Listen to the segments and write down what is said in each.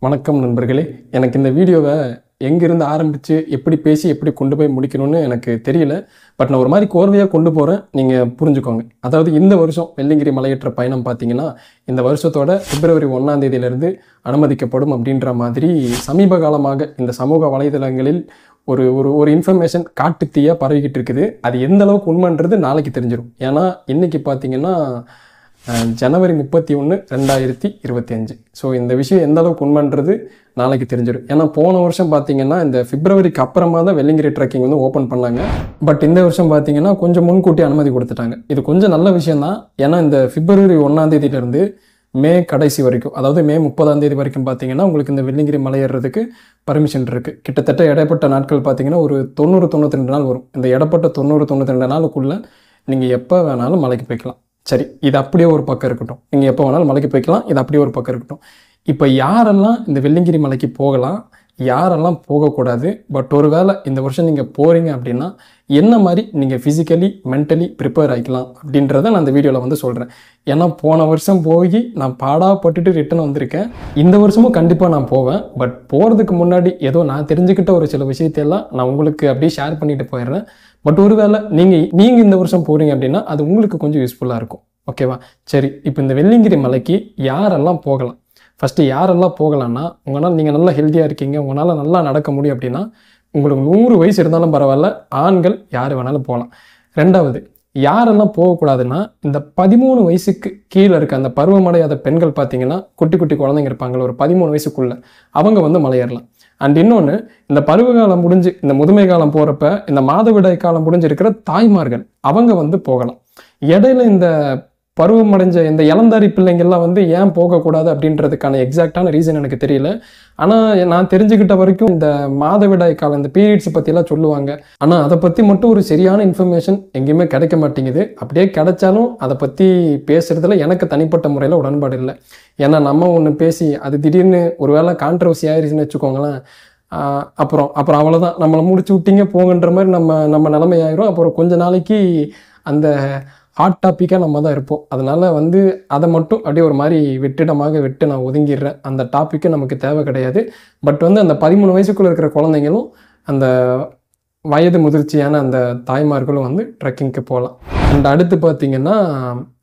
வணக்கம் நண்பர்களே. எனக்கு இந்த வீடியோவை எங்கிருந்து ஆரம்பித்து எப்படி பேசி எப்படி கொண்டு போய் முடிக்கணும்னு எனக்கு தெரியல. பட் நான் ஒரு மாதிரி கோர்வையாக கொண்டு போகிறேன், நீங்கள் புரிஞ்சுக்கோங்க. அதாவது இந்த வருஷம் வெள்ளிங்கிரி மலையேற்ற பயணம் பார்த்தீங்கன்னா இந்த வருஷத்தோட பிப்ரவரி 1ஆம் தேதியிலிருந்து அனுமதிக்கப்படும் அப்படின்ற மாதிரி சமீப காலமாக இந்த சமூக வலைதளங்களில் ஒரு ஒரு ஒரு இன்ஃபர்மேஷன் காட்டுத்தீயாக பரவிக்கிட்டு இருக்குது. அது எந்த அளவுக்கு உண்மைன்றது நாளைக்கு தெரிஞ்சிடும். ஏன்னா இன்றைக்கி பார்த்தீங்கன்னா ஜனவரி 31, 2025. ஸோ இந்த விஷயம் எந்த அளவுக்கு உண்மைன்றது நாளைக்கு தெரிஞ்சிடும். ஏன்னா போன வருஷம் பார்த்தீங்கன்னா இந்த பிப்ரவரிக்கு அப்புறமா தான் வெள்ளிங்கிரி ட்ரெக்கிங் வந்து ஓப்பன் பண்ணாங்க. பட் இந்த வருஷம் பார்த்தீங்கன்னா கொஞ்சம் முன்கூட்டி அனுமதி கொடுத்துட்டாங்க. இது கொஞ்சம் நல்ல விஷயம் தான். ஏன்னா இந்த பிப்ரவரி 1ஆம் தேதியிலேருந்து மே கடைசி வரைக்கும், அதாவது மே 30ஆம் தேதி வரைக்கும் பார்த்தீங்கன்னா உங்களுக்கு இந்த வெள்ளிங்கிரி மலை ஏறுறதுக்கு பர்மிஷன் இருக்குது. கிட்டத்தட்ட இடைப்பட்ட நாட்கள் பார்த்தீங்கன்னா ஒரு 90-92 நாள் வரும். இந்த இடைப்பட்ட 90-92 நாளுக்குள்ளே நீங்கள் எப்போ வேணாலும் மலைக்கு போய்க்கலாம். சரி, இது அப்படியே ஒரு பக்கம் இருக்கட்டும். நீங்கள் எப்போ வேணாலும் மலைக்கு போய்க்கலாம், இது அப்படியே ஒரு பக்கம் இருக்கட்டும். இப்போ யாரெல்லாம் இந்த வெள்ளிங்கிரி மலைக்கு போகலாம், யாரெல்லாம் போகக்கூடாது, பட் ஒரு வேளை இந்த வருஷம் நீங்கள் போகிறீங்க அப்படின்னா என்ன மாதிரி நீங்கள் ஃபிசிக்கலி மென்டலி ப்ரிப்பேர் ஆகிக்கலாம் அப்படின்றத நான் இந்த வீடியோவில் வந்து சொல்கிறேன். ஏன்னா போன வருஷம் போய் நான் பாடாப்பட்டுட்டு ரிட்டன் வந்திருக்கேன். இந்த வருஷமும் கண்டிப்பாக நான் போவேன். பட் போகிறதுக்கு முன்னாடி ஏதோ நான் தெரிஞ்சுக்கிட்ட ஒரு சில விஷயத்தையெல்லாம் நான் உங்களுக்கு அப்படியே ஷேர் பண்ணிட்டு போயிடுறேன். பட் ஒருவேளை நீங்கள் இந்த வருஷம் போகிறீங்க அப்படின்னா அது உங்களுக்கு கொஞ்சம் யூஸ்ஃபுல்லாக இருக்கும். ஓகேவா? சரி, இப்போ இந்த வெள்ளிங்கிரி மலைக்கு யாரெல்லாம் போகலாம்? ஃபஸ்ட்டு யாரெல்லாம் போகலான்னா, உங்களால் நீங்கள் நல்லா ஹெல்த்தியாக இருக்கீங்க, உங்களால் நல்லா நடக்க முடியும் அப்படின்னா உங்களுக்கு 100 வயசு இருந்தாலும் பரவாயில்ல, ஆண்கள் யார் வேணாலும் போகலாம். ரெண்டாவது, யாரெல்லாம் போகக்கூடாதுன்னா இந்த 13 வயசுக்கு கீழே இருக்க அந்த பருவமடையாத பெண்கள் பார்த்தீங்கன்னா குட்டி குட்டி குழந்தைங்க இருப்பாங்களே ஒரு 13 வயசுக்குள்ளே, அவங்க வந்து மலையேறலாம். அண்ட் இன்னொன்று, இந்த பருவகாலம் முடிஞ்சு இந்த முதுமை காலம் போகிறப்ப இந்த மாதவிடாய் காலம் முடிஞ்சு இருக்கிற தாய்மார்கள் அவங்க வந்து போகலாம். இடையில இந்த பருவமடைஞ்ச இந்த இளந்தாரி பிள்ளைங்கள்லாம் வந்து ஏன் போகக்கூடாது அப்படின்றதுக்கான எக்ஸாக்டான ரீசன் எனக்கு தெரியல. ஆனால் நான் தெரிஞ்சுக்கிட்ட வரைக்கும் இந்த மாதவிடாய் காலம் இந்த பீரியட்ஸை பற்றிலாம் சொல்லுவாங்க. ஆனால் அதை பற்றி மட்டும் ஒரு சரியான இன்ஃபர்மேஷன் எங்கேயுமே கிடைக்க மாட்டேங்குது. அப்படியே கிடைச்சாலும் அதை பற்றி பேசுகிறதுல எனக்கு தனிப்பட்ட முறையில் உடன்பாடு இல்லை. ஏன்னா நம்ம ஒன்று பேசி அது திடீர்னு ஒரு வேளை கான்ட்ரவர்சி ஆயிடுச்சுன்னு வச்சுக்கோங்களேன், அப்புறம் அவ்வளோதான், நம்மளை முடிச்சு விட்டீங்க போங்கன்ற மாதிரி நம்ம நிலைமையாயிரும். அப்புறம் கொஞ்ச நாளைக்கு அந்த ஹாட் டாப்பிக்காக நம்ம தான் இருப்போம். அதனால் வந்து அதை மட்டும் அப்படியே ஒரு மாதிரி வெற்றிடமாக விட்டு நான் ஒதுங்கிடுறேன். அந்த டாப்பிக்கு நமக்கு தேவை கிடையாது. பட் வந்து அந்த 13 வயசுக்குள்ளே இருக்கிற குழந்தைங்களும் அந்த வயது முதிர்ச்சியான அந்த தாய்மார்களும் வந்து ட்ரெக்கிங்க்கு போகலாம். அண்ட் அடுத்து பார்த்தீங்கன்னா,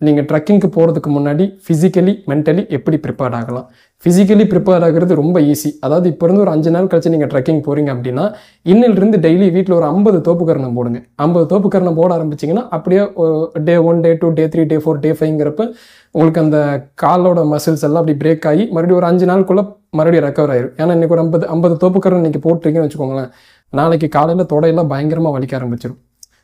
நீங்கள் ட்ரெக்கிங்க்கு போகிறதுக்கு முன்னாடி ஃபிசிக்கலி மென்டலி எப்படி ப்ரிப்பேர்ட் ஆகலாம்? ஃபிசிக்கலி ப்ரிப்பேர் ஆகிறது ரொம்ப ஈஸி. அதாவது இப்போ இருந்து ஒரு 5 நாள் கழிச்சு நீங்கள் ட்ரெக்கிங் போகிறீங்க அப்படின்னா இன்னிலிருந்து டெய்லி வீட்டில் ஒரு 50 தோப்புக்கரணம் போடுங்க. 50 தோப்புக்கரணம் போட ஆரம்பிச்சிங்கன்னா அப்படியே டே 1, டே 2, டே 3, டே 4, டே 5ங்கிறப்ப உங்களுக்கு அந்த காலோட மசில்ஸ் எல்லாம் அப்படி பிரேக் ஆகி மறுபடியும் ஒரு 5 நாளுக்குள்ளே மறுபடியும் ரெக்கவர் ஆயிடும். ஏன்னா இன்றைக்கி ஒரு 50 தோப்புக்கரணம் இன்றைக்கி போட்டிருக்கீங்கன்னு வச்சுக்கோங்களேன், நாளைக்கு காலையில் தொடையெல்லாம் பயங்கரமாக வலிக்க ஆரம்பிச்சிடும்.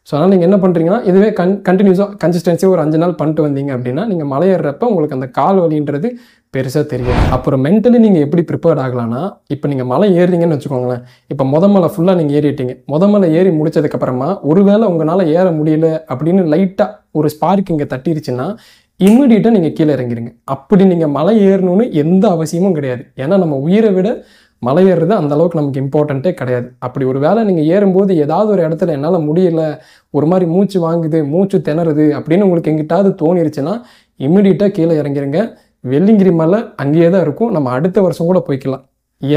ஸோ அதனால் நீங்கள் என்ன பண்ணுறீங்கன்னா இதுவே கண்டினியூஸாக கன்சிஸ்டன்சியாக ஒரு 5 நாள் பண்ணிட்டு வந்தீங்க அப்படின்னா நீங்கள் மலையேறப்ப உங்களுக்கு அந்த கால் வலின்றது பெருசாக தெரியும். அப்புறம் மென்டலி நீங்கள் எப்படி ப்ரிப்பேர்ட் ஆகலான்னா, இப்போ நீங்கள் மலை ஏறுறீங்கன்னு வச்சுக்கோங்களேன், இப்போ மலை ஃபுல்லாக நீங்கள் ஏறிட்டீங்க. மலை ஏறி முடிச்சதுக்கப்புறமா ஒருவேளை உங்களால் ஏற முடியல அப்படின்னு லைட்டாக ஒரு ஸ்பார்க் இங்கே தட்டிருச்சுன்னா இம்மிடியட்டாக நீங்கள் கீழே இறங்கிடுங்க. அப்படி நீங்கள் மலை ஏறணும்னு எந்த அவசியமும் கிடையாது. ஏன்னா நம்ம உயிரை விட மலை ஏறுறது அந்த அளவுக்கு நமக்கு இம்பார்ட்டண்ட்டே கிடையாது. அப்படி ஒரு வேளை நீங்கள் ஏறும்போது ஏதாவது ஒரு இடத்துல என்னால் முடியல, ஒரு மாதிரி மூச்சு வாங்குது, மூச்சு திணறுது அப்படின்னு உங்களுக்கு எங்கிட்டாவது தோணிருச்சுன்னா இம்மிடியட்டாக கீழே இறங்கிருங்க. வெள்ளிங்கிரி மலை அங்கேயே தான் இருக்கும். நம்ம அடுத்த வருஷம் கூட போய்க்கலாம்.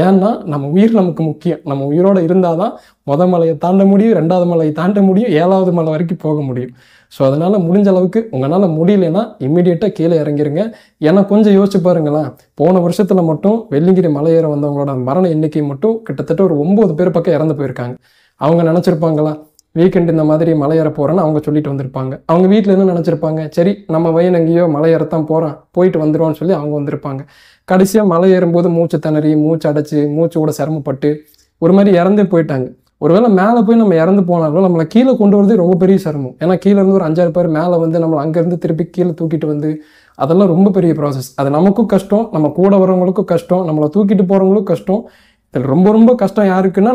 ஏன்னா நம்ம உயிர் நமக்கு முக்கியம். நம்ம உயிரோடு இருந்தால் தான் மலையை தாண்ட முடியும், 2வது மலையை தாண்ட முடியும், 7வது மலை வரைக்கும் போக முடியும். ஸோ அதனால் முடிஞ்ச அளவுக்கு உங்களால் முடியலன்னா இம்மிடியட்டாக கீழே இறங்கிருங்க. ஏன்னா கொஞ்சம் யோசிச்சு பாருங்களேன், போன வருஷத்தில் மட்டும் வெள்ளிங்கிரி மலை ஏற வந்தவங்களோட மரண எண்ணிக்கை மட்டும் கிட்டத்தட்ட ஒரு 9 பேர் பக்கம் இறந்து போயிருக்காங்க. அவங்க நினச்சிருப்பாங்களா வீக்கெண்ட் இந்த மாதிரி மலை ஏற போகிறேன்னு அவங்க சொல்லிட்டு வந்திருப்பாங்க. அவங்க வீட்டில் என்ன நினச்சிருப்பாங்க, சரி நம்ம பையன் எங்கேயோ மலை ஏறத்தான் போகிறான் போயிட்டு வந்துடுவான்னு சொல்லி அவங்க வந்திருப்பாங்க. கடைசியாக மலை ஏறும்போது மூச்சு திணறி மூச்சு அடைச்சி மூச்சோட சிரமப்பட்டு ஒரு மாதிரி இறந்தே போயிட்டாங்க. ஒருவேளை மேலே போய் நம்ம இறந்து போனாலும் நம்மளை கீழே கொண்டு வரதே ரொம்ப பெரிய சிரமம். ஏன்னா கீழே இருந்து ஒரு 5-6 பேர் மேலே வந்து நம்மளை அங்கேருந்து திருப்பி கீழே தூக்கிட்டு வந்து அதெல்லாம் ரொம்ப பெரிய ப்ராசஸ். அது நமக்கும் கஷ்டம், நம்ம கூட வரவங்களுக்கும் கஷ்டம், நம்மளை தூக்கிட்டு போகிறவங்களுக்கும் கஷ்டம். இதில் ரொம்ப ரொம்ப கஷ்டம் யாருக்குன்னா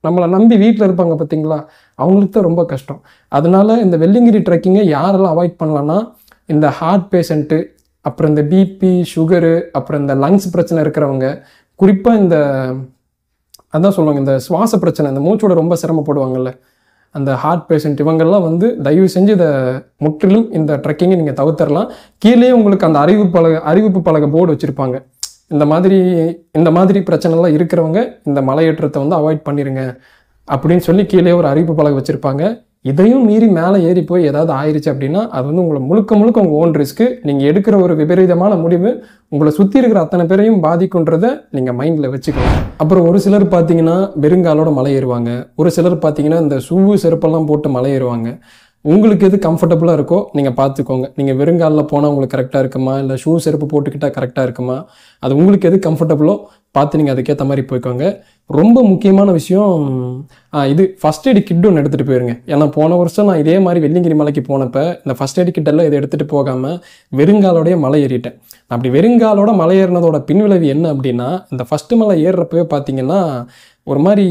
நம்மளை நம்பி வீட்டில் இருப்பாங்க பார்த்தீங்களா, அவங்களுக்கு தான் ரொம்ப கஷ்டம். அதனால இந்த வெள்ளிங்கிரி ட்ரெக்கிங்கை யாரெல்லாம் அவாய்ட் பண்ணலான்னா, இந்த ஹார்ட் பேஷண்ட்டு, அப்புறம் இந்த பிபி சுகரு, அப்புறம் இந்த லங்ஸ் பிரச்சனை இருக்கிறவங்க, குறிப்பாக இந்த அதான் சொல்லுவாங்க இந்த சுவாச பிரச்சனை, இந்த மூச்சோட ரொம்ப சிரமப்படுவாங்கல்ல அந்த ஹார்ட் பேஷண்ட், இவங்கெல்லாம் வந்து தயவு செஞ்சு இதை முற்றிலும் இந்த ட்ரெக்கிங்கை நீங்கள் தவிர்த்தரலாம். கீழே உங்களுக்கு அந்த அறிவிப்பு பலகை போர்டு வச்சுருப்பாங்க, இந்த மாதிரி பிரச்சனைலாம் இருக்கிறவங்க இந்த மலையேற்றத்தை வந்து அவாய்ட் பண்ணிடுங்க அப்படின்னு சொல்லி கீழே ஒரு அறிவிப்பு பலகை வச்சுருப்பாங்க. இதையும் மீறி மேலே ஏறி போய் ஏதாவது ஆயிடுச்சு அப்படின்னா அது வந்து உங்களை முழுக்க உங்கள் ஓன் ரிஸ்க்கு. நீங்கள் எடுக்கிற ஒரு விபரீதமான முடிவு உங்களை சுற்றி இருக்கிற அத்தனை பேரையும் பாதிக்குன்றதை நீங்கள் மைண்டில் வச்சுக்கலாம். அப்புறம் ஒரு சிலர் பார்த்தீங்கன்னா வெறுங்காலோட மலை ஏறுவாங்க. ஒரு சிலர் பார்த்தீங்கன்னா இந்த ஷூவு செருப்பெல்லாம் போட்டு மலை ஏறுவாங்க. உங்களுக்கு எது கம்ஃபர்டபுளாக இருக்கோ நீங்கள் பார்த்துக்கோங்க. நீங்கள் வெறுங்காலில் போனால் உங்களுக்கு கரெக்டாக இருக்குமா, இல்லை ஷூ செருப்பு போட்டுக்கிட்டால் கரெக்டாக இருக்குமா, அது உங்களுக்கு எது கம்ஃபர்டபுளோ பார்த்து நீங்கள் அதுக்கேற்ற மாதிரி போய்க்கோங்க. ரொம்ப முக்கியமான விஷயம் இது ஃபஸ்ட் எய்டு கிட் ஒன்று எடுத்துகிட்டு போயிருங்க. ஏன்னா போன வருஷம் நான் இதே மாதிரி வெள்ளிங்கிரி மலைக்கு போனப்போ இந்த ஃபஸ்ட் எய்டு கிட்டெல்லாம் இதை எடுத்துகிட்டு போகாமல் வெறுங்காலோடைய மலை ஏறிட்டேன். அப்படி வெறுங்காலோட மலை ஏறினதோட பின்விளைவு என்ன அப்படின்னா, இந்த ஃபஸ்ட்டு மலை ஏறுறப்பவே பார்த்தீங்கன்னா ஒரு மாதிரி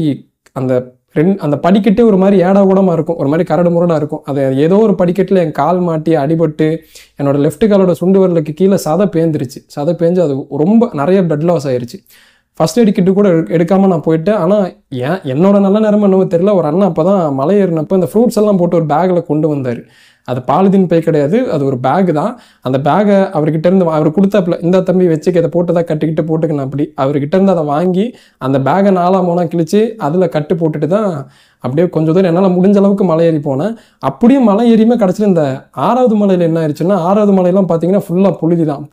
அந்த படிக்கட்டே ஒரு மாதிரி ஏடா கூடமாக இருக்கும், ஒரு மாதிரி கரடு முரடாக இருக்கும். அது ஏதோ ஒரு படிக்கட்டில் என் கால் மாட்டி அடிபட்டு என்னோட லெஃப்ட் காலோட சுண்டு வரலுக்கு கீழே சதை பேஞ்சு அது ரொம்ப நிறைய பிளட் லாஸ் ஆயிடுச்சு. ஃபஸ்ட் எய்டு கிட்டு கூட எடுக்காமல் நான் போயிட்டேன். ஆனால் என்னோட நல்ல நேரமாக என்னவோ தெரியல, ஒரு அண்ணன் அப்போ தான் மலை ஏறினப்போ இந்த ஃப்ரூட்ஸ் எல்லாம் போட்டு ஒரு பேக்கில் கொண்டு வந்தார். அது பாலிதீன் பை கிடையாது, அது ஒரு பேக் தான். அந்த பேக்கை அவர்கிட்ட இருந்து அவர் கொடுத்தாப்புல, இந்த தம்பி வச்சுக்க, இதை போட்டு தான் கட்டிக்கிட்டு போட்டுக்கணும் அப்படி. அவர்கிட்ட இருந்து அதை வாங்கி அந்த பேக்கை 4 கிழிச்சு அதில் கட்டு போட்டுட்டு தான் அப்படியே கொஞ்சம் தூரம் என்னால் முடிஞ்ச அளவுக்கு மலை ஏறி போனேன். அப்படியே மலை ஏறியுமே கடைசியில் இந்த 6வது மலையில் என்ன ஆயிடுச்சுன்னா, 6வது மலையெல்லாம் பார்த்தீங்கன்னா ஃபுல்லாக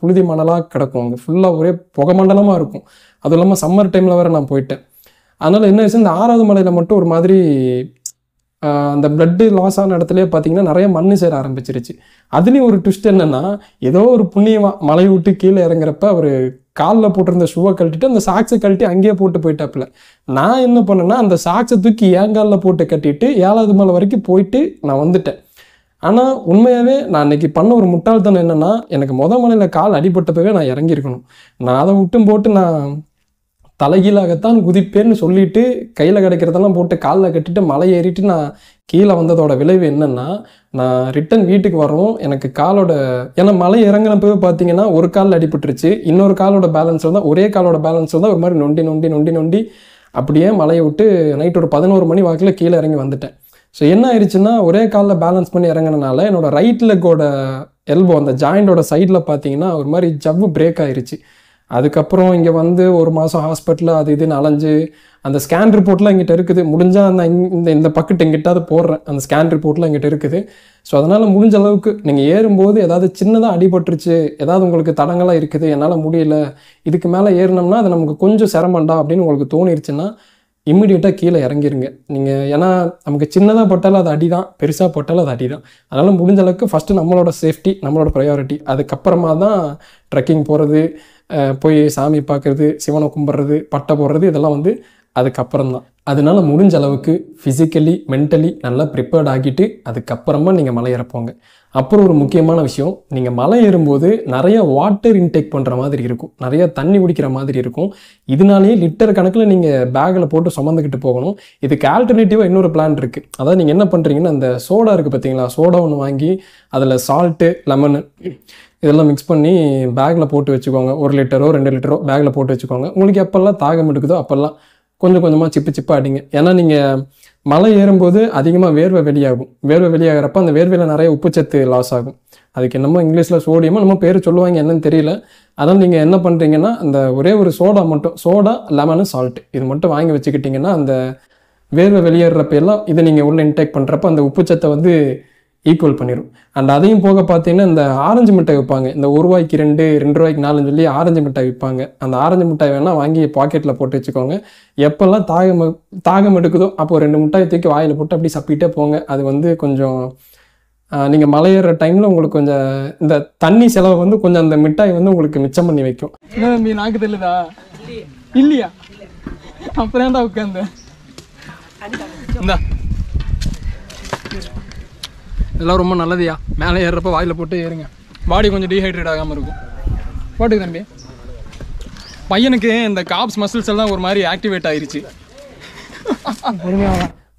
புழுதி மணலாக கிடக்கும். அங்கே ஃபுல்லாக ஒரே புகை மண்டலமாக இருக்கும். அதுவும் இல்லாமல் சம்மர் டைமில் வேறு நான் போயிட்டேன். அதனால் என்ன ஆயிடுச்சு, இந்த 6வது மலையில் மட்டும் ஒரு மாதிரி அந்த பிளட்டு லாஸ் ஆன இடத்துலேயே பார்த்தீங்கன்னா நிறைய மண் சேர ஆரம்பிச்சிருச்சு. அதுலேயும் ஒரு ட்விஸ்ட் என்னென்னா, ஏதோ ஒரு புண்ணியமாக மலை விட்டு கீழே இறங்குறப்ப அவர் காலில் போட்டிருந்த ஷூவை கழட்டிட்டு அந்த சாக்ஸை கழட்டி அங்கேயே போட்டு போயிட்டாப்புல. நான் என்ன பண்ணேன்னா, அந்த சாக்ஸை தூக்கி என் காலில் போட்டு கட்டிட்டு 7வது மலை வரைக்கும் போயிட்டு நான் வந்துட்டேன். ஆனால் உண்மையாகவே நான் அன்றைக்கி பண்ண ஒரு முட்டாள்தனம் என்னென்னா, எனக்கு மலையில் கால் அடிபட்டப்பவே நான் இறங்கியிருக்கணும். நான் அதை விட்டும் போட்டு நான் தலைகீழாகத்தான் குதிப்பேன்னு சொல்லிட்டு கையில் கிடைக்கிறதெல்லாம் போட்டு காலில் கட்டிட்டு மலை ஏறிட்டு நான் கீழே வந்ததோட விளைவு என்னென்னா, நான் ரிட்டன் வீட்டுக்கு வரவும் எனக்கு ஏன்னா மலை இறங்கினப்பவே பார்த்தீங்கன்னா ஒரு காலில் அடிபட்டுருச்சு, இன்னொரு காலோட பேலன்ஸில் தான், ஒரே காலோட பேலன்ஸில் தான் ஒரு மாதிரி நொண்டி அப்படியே மலையை விட்டு நைட் ஒரு 11 மணி வாக்கில் கீழே இறங்கி வந்துட்டேன். ஸோ என்ன ஆயிடுச்சுன்னா, ஒரே காலில் பேலன்ஸ் பண்ணி இறங்கினால என்னோடய ரைட் லெக்கோட எல்போ அந்த ஜாயிண்டோட சைடில் பார்த்தீங்கன்னா ஒரு மாதிரி ஜவ்வு பிரேக் ஆயிடுச்சு. அதுக்கப்புறம் இங்கே வந்து 1 மாதம் ஹாஸ்பிட்டலில் அது இதுன்னு அலைஞ்சு அந்த ஸ்கேன் ரிப்போர்ட்லாம் எங்கிட்ட இருக்குது. முடிஞ்சால் நான் இந்த பக்கெட் எங்கிட்டாவது போடுறேன், அந்த ஸ்கேன் ரிப்போர்ட்லாம் எங்கிட்ட இருக்குது. ஸோ அதனால் முடிஞ்ச அளவுக்கு நீங்கள் ஏறும்போது ஏதாவது சின்னதாக அடிபட்டுருச்சு, ஏதாவது உங்களுக்கு தடங்களாக இருக்குது, என்னால் முடியல, இதுக்கு மேலே ஏறினோம்னா அது நமக்கு கொஞ்சம் சிரமண்டா அப்படின்னு உங்களுக்கு தோணிருச்சுன்னா இம்மிடியேட்டாக கீழே இறங்கிருங்க நீங்கள். ஏன்னா நமக்கு சின்னதாக போட்டாலும் அது அடி தான், பெருசாக போட்டாலும் அது அடி தான். அதனால் முடிஞ்ச அளவுக்கு ஃபஸ்ட்டு நம்மளோட சேஃப்டி, நம்மளோட ப்ரையாரிட்டி. அதுக்கப்புறமா தான் ட்ரெக்கிங் போகிறது, போய் சாமி பார்க்குறது, சிவனை கும்பிட்றது, பட்டை போடுறது, இதெல்லாம் வந்து அதுக்கப்புறம் தான். அதனால முடிஞ்ச அளவுக்கு ஃபிசிக்கலி மென்டலி நல்லா ப்ரிப்பேர்ட் ஆகிட்டு அதுக்கப்புறமா நீங்கள் மலை ஏறப்போங்க. அப்புறம் ஒரு முக்கியமான விஷயம், நீங்கள் மலை ஏறும்போது நிறைய வாட்டர் இன்டேக் பண்ணுற மாதிரி இருக்கும், நிறைய தண்ணி குடிக்கிற மாதிரி இருக்கும். இதனாலேயே லிட்டர் கணக்கில் நீங்கள் பேக்கில் போட்டு சுமந்துக்கிட்டு போகணும். இதுக்கு ஆல்டர்னேட்டிவாக இன்னொரு பிளான் இருக்குது. அதாவது நீங்கள் என்ன பண்ணுறீங்கன்னா, அந்த சோடா இருக்குது பார்த்தீங்களா, சோடா ஒன்று வாங்கி அதில் சால்ட்டு, லெமனு இதெல்லாம் மிக்ஸ் பண்ணி பேக்கில் போட்டு வச்சுக்கோங்க. 1 லிட்டரோ 2 லிட்டரோ பேக்கில் போட்டு வச்சுக்கோங்க. உங்களுக்கு எப்போல்லாம் தாகம் எடுக்குதோ அப்போல்லாம் கொஞ்சம் கொஞ்சமாக சிப்பாக அடிங்க. ஏன்னா நீங்கள் மலை ஏறும்போது அதிகமாக வேர்வை வெளியாகிறப்ப அந்த வேர்வையில் நிறைய உப்புச்சத்து லாஸ் ஆகும். அதுக்கு என்னமோ இங்கிலீஷில் சோடியமோ நம்ம பேர் சொல்லுவாங்க, என்னன்னு தெரியல. அதனால் நீங்கள் என்ன பண்ணுறீங்கன்னா, அந்த ஒரே ஒரு சோடா, லெமனு, சால்ட்டு இது மட்டும் வாங்கி வச்சுக்கிட்டிங்கன்னா அந்த வேர்வை வெளியேறப்ப எல்லாம் இதை நீங்கள் உள்ள இன்டேக் பண்ணுறப்ப அந்த உப்புச்சத்தை வந்து ஈக்குவல் பண்ணிடும். அண்ட் அதையும் போக பார்த்தீங்கன்னா, இந்த ஆரஞ்சு மிட்டாய் விற்பாங்க, இந்த 1 ரூபாய்க்கு 2, 2 ரூபாய்க்கு 4 சொல்லி ஆரஞ்சு மிட்டாய் விற்பாங்க. அந்த ஆரஞ்சு மிட்டாய் வேணால் வாங்கி பாக்கெட்டில் போட்டு வச்சுக்கோங்க. எப்போல்லாம் தாகம் எடுக்குதோ அப்போ 2 மிட்டாய் தூக்கி வாயில் போட்டு அப்படி சப்பிட்டே போங்க. அது வந்து கொஞ்சம் நீங்கள் மலை ஏறுற டைமில் உங்களுக்கு கொஞ்சம் இந்த தண்ணி செலவு வந்து கொஞ்சம் அந்த மிட்டாய் வந்து உங்களுக்கு மிச்சம் பண்ணி வைக்கும். என்ன நாக்கு தெரியலதா இல்லையா? அப்புறம் தான் உட்காந்து இதெல்லாம் ரொம்ப நல்லதுயா. மேலே ஏறுறப்ப வாயில் போட்டு ஏறுங்க, பாடி கொஞ்சம் டீஹைட்ரேட் ஆகாமல் இருக்கும். போட்டுக்கு தம்பி. பையனுக்கு இந்த காப்ஸ் மசில்ஸ் எல்லாம் ஒரு மாதிரி ஆக்டிவேட் ஆயிடுச்சு.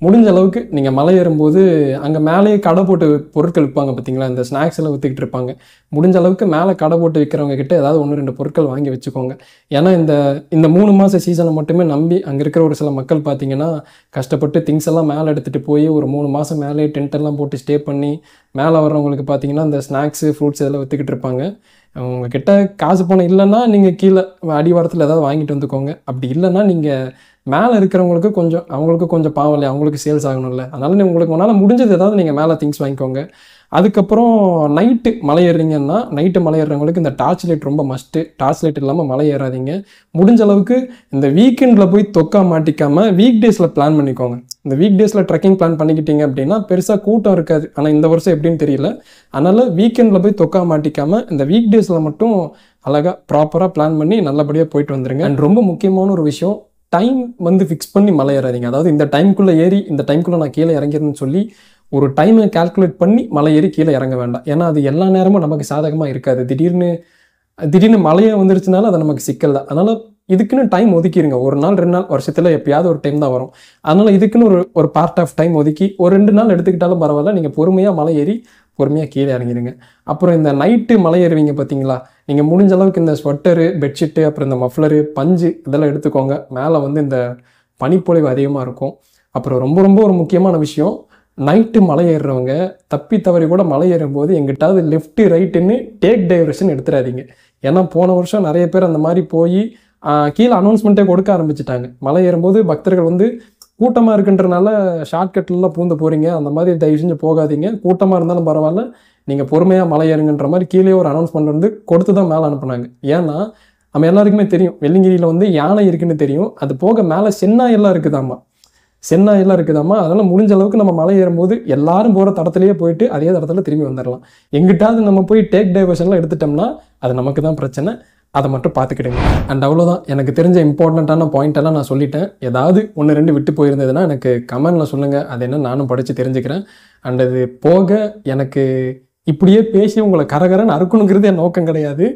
முடிஞ்ச அளவுக்கு நீங்கள் மலை ஏறும்போது அங்கே மேலேயே கடை போட்டு பொருட்கள் விற்பாங்க பார்த்தீங்களா, இந்த ஸ்நாக்ஸ் எல்லாம் விற்றுக்கிட்டு இருப்பாங்க. முடிஞ்ச அளவுக்கு மேலே கடை போட்டு விற்கிறவங்க கிட்ட ஏதாவது 1-2 பொருட்கள் வாங்கி வச்சுக்கோங்க. ஏன்னா இந்த 3 மாத சீசனை மட்டுமே நம்பி அங்கே இருக்கிற ஒரு சில மக்கள் பார்த்தீங்கன்னா கஷ்டப்பட்டு திங்ஸ் எல்லாம் மேலே எடுத்துகிட்டு போய் ஒரு 3 மாதம் மேலே டென்ட் எல்லாம் போட்டு ஸ்டே பண்ணி மேலே வர்றவங்களுக்கு பார்த்தீங்கன்னா இந்த ஸ்நாக்ஸு, ஃப்ரூட்ஸ் இதெல்லாம் விற்றுக்கிட்டு இருப்பாங்க. உங்ககிட்ட காசு பணம் இல்லைன்னா நீங்கள் கீழே அடிவாரத்தில் ஏதாவது வாங்கிட்டு வந்துக்கோங்க. அப்படி இல்லைன்னா நீங்கள் மேலே இருக்கிறவங்களுக்கு கொஞ்சம் அவங்களுக்கு கொஞ்சம் பாவம் இல்லையா, அவங்களுக்கு சேல்ஸ் ஆகணும்ல, அதனால உங்களுக்கு உங்களால் முடிஞ்சது ஏதாவது நீங்கள் மேலே திங்ஸ் வாங்கிக்கோங்க. அதுக்கப்புறம் நைட்டு மலை ஏறுறீங்கன்னா, நைட்டு மலை ஏறுறவங்களுக்கு இந்த டார்ச் லைட் ரொம்ப மஸ்ட்டு. டார்ச் லைட் இல்லாமல் மலை ஏறாதீங்க. முடிஞ்ச அளவுக்கு இந்த வீக்கெண்டில் போய் தொக்கா மாட்டிக்காமல் வீக் டேஸில் பிளான் பண்ணிக்கோங்க. இந்த வீக் டேஸில் ட்ரெக்கிங் பிளான் பண்ணிக்கிட்டீங்க அப்படின்னா பெருசாக கூட்டம் இருக்காது. ஆனால் இந்த வருஷம் எப்படின்னு தெரியல. அதனால் வீக்கெண்டில் போய் தொக்கா மாட்டிக்காமல் இந்த வீக் டேஸில் மட்டும் அழகாக ப்ராப்பராக பிளான் பண்ணி நல்லபடியாக போயிட்டு வந்துடுங்க. அண்ட் ரொம்ப முக்கியமான ஒரு விஷயம், டைம் வந்து ஃபிக்ஸ் பண்ணி மலை ஏறாதீங்க. அதாவது இந்த டைம்குள்ளே ஏறி இந்த டைம்குள்ளே நான் கீழே இறங்கிறேன்னு சொல்லி ஒரு டைமை கால்குலேட் பண்ணி மலை ஏறி கீழே இறங்க வேண்டாம். ஏன்னா அது எல்லா நேரமும் நமக்கு சாதகமாக இருக்காது. திடீர்னு மழையே வந்துருச்சுனால அது நமக்கு சிக்கல் தான். அதனால் இதுக்குன்னு டைம் ஒதுக்கிடுங்க. ஒரு நாள் 2 நாள் வருஷத்தில் எப்பயாவது ஒரு டைம் தான் வரும். அதனால் இதுக்குன்னு ஒரு பார்ட் ஆஃப் டைம் ஒதுக்கி ஒரு 2 நாள் எடுத்துக்கிட்டாலும் பரவாயில்ல. நீங்கள் பொறுமையாக மலை ஏறி பொறுமையாக கீழே இறங்கிடுங்க. அப்புறம் இந்த நைட்டு மலை ஏறுவீங்க பார்த்தீங்களா, நீங்கள் முடிஞ்ச அளவுக்கு இந்த ஸ்வெட்டரு, பெட்ஷீட்டு, அப்புறம் இந்த மஃப்ளரு, பஞ்சு இதெல்லாம் எடுத்துக்கோங்க. மேலே வந்து இந்த பனிப்பொழிவு அதிகமாக இருக்கும். அப்புறம் ரொம்ப ரொம்ப ஒரு முக்கியமான விஷயம், நைட்டு மலை ஏறுறவங்க தப்பி தவறி கூட மலை ஏறும்போது எங்கிட்டாவது லெஃப்ட்டு ரைட்டுன்னு டேக் டைவர்ஷன் எடுத்துடாதீங்க. ஏன்னா போன வருஷம் நிறைய பேர் அந்த மாதிரி போய் கீழே அனௌன்ஸ்மெண்ட்டே கொடுக்க ஆரம்பிச்சிட்டாங்க. மலை ஏறும்போது பக்தர்கள் வந்து கூட்டமாக இருக்குன்றனால ஷார்ட்கட்லாம் பூந்து போகிறீங்க, அந்த மாதிரி தயவு செஞ்சு போகாதீங்க. கூட்டமாக இருந்தாலும் பரவாயில்ல, நீங்கள் பொறுமையாக மலை ஏறுங்கன்ற மாதிரி கீழே ஒரு அனௌன்ஸ்மெண்ட் வந்து கொடுத்து தான் மேலே அனுப்புனாங்க. ஏன்னா நம்ம எல்லாருக்குமே தெரியும் வெள்ளிங்கிரியில் வந்து யானை இருக்குன்னு தெரியும். அது போக மேலே சென்னாயெல்லாம் இருக்குதாம்மா. அதனால் முடிஞ்ச அளவுக்கு நம்ம மலை ஏறும்போது எல்லாரும் போகிற தடத்துலேயே போயிட்டு அதே தடத்தில் திரும்பி வந்துடலாம். எங்கிட்டாவது நம்ம போய் டேக் டைவர்ஷன்லாம் எடுத்துட்டோம்னா அது நமக்கு தான் பிரச்சனை. அதை மட்டும் பார்த்துக்கிடுங்க. அண்ட் அவ்வளோதான், எனக்கு தெரிஞ்ச இம்பார்ட்டண்ட்டான பாயிண்டெல்லாம் நான் சொல்லிட்டேன். ஏதாவது 1-2 விட்டு போயிருந்ததுன்னா எனக்கு கமெண்டில் சொல்லுங்கள், அது என்ன நானும் படித்து தெரிஞ்சுக்கிறேன். அண்ட் அது போக எனக்கு இப்படியே பேசி உங்களை கரகரன்னு அறுக்கணுங்கிறது என் நோக்கம் கிடையாது.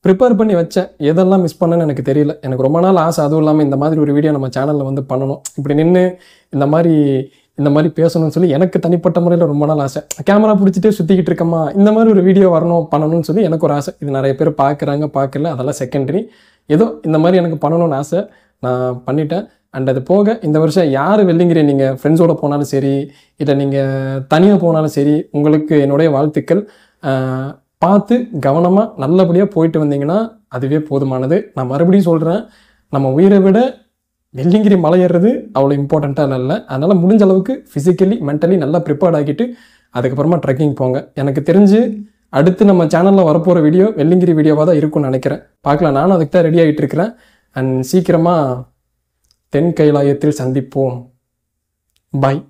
ப்ரிப்பேர் பண்ணி வச்சேன், எதெல்லாம் மிஸ் பண்ணேன்னு எனக்கு தெரியல. எனக்கு ரொம்ப நாள் ஆசை, அதுவும் இல்லாமல் இந்த மாதிரி ஒரு வீடியோ நம்ம சேனலில் வந்து பண்ணணும், இப்படி நின்று இந்த மாதிரி பேசணும்னு சொல்லி எனக்கு தனிப்பட்ட முறையில் ரொம்ப நாள் ஆசை. கேமரா பிடிச்சிட்டே சுற்றிக்கிட்டு இருக்கமா, இந்த மாதிரி ஒரு வீடியோ பண்ணணும்னு சொல்லி எனக்கு ஒரு ஆசை. இது நிறைய பேர் பார்க்கல, அதெல்லாம் செகண்டரி. ஏதோ இந்த மாதிரி எனக்கு பண்ணணும்னு ஆசை, நான் பண்ணிட்டேன். அண்ட் அது போக இந்த வருஷம் யார் வெள்ளிங்கிரி நீங்கள் ஃப்ரெண்ட்ஸோடு போனாலும் சரி, இல்லை நீங்கள் தனியாக போனாலும் சரி, உங்களுக்கு என்னுடைய வாழ்த்துக்கள். பார்த்து கவனமாக நல்லபடியாக போயிட்டு வந்தீங்கன்னா அதுவே போதுமானது. நான் மறுபடியும் சொல்கிறேன், நம்ம உயிரை விட வெள்ளிங்கிரி மலை ஏறுறது அவ்வளோ இம்பார்ட்டண்ட்டாக இல்லை. அதனால் முடிஞ்ச அளவுக்கு ஃபிசிக்கலி மென்டலி நல்லா ப்ரிப்பேர்ட் ஆகிட்டு அதுக்கப்புறமா ட்ரெக்கிங் போங்க. எனக்கு தெரிஞ்சு அடுத்து நம்ம சேனலில் வரப்போகிற வீடியோ வெள்ளிங்கிரி வீடியோவாக தான் இருக்கும்னு நினைக்கிறேன். பார்க்கலாம், நானும் அதுக்கு தான் ரெடி ஆகிட்டு இருக்கிறேன். அண்ட் சீக்கிரமாக தென் கைலாயத்தில் சந்திப்போம். பாய்.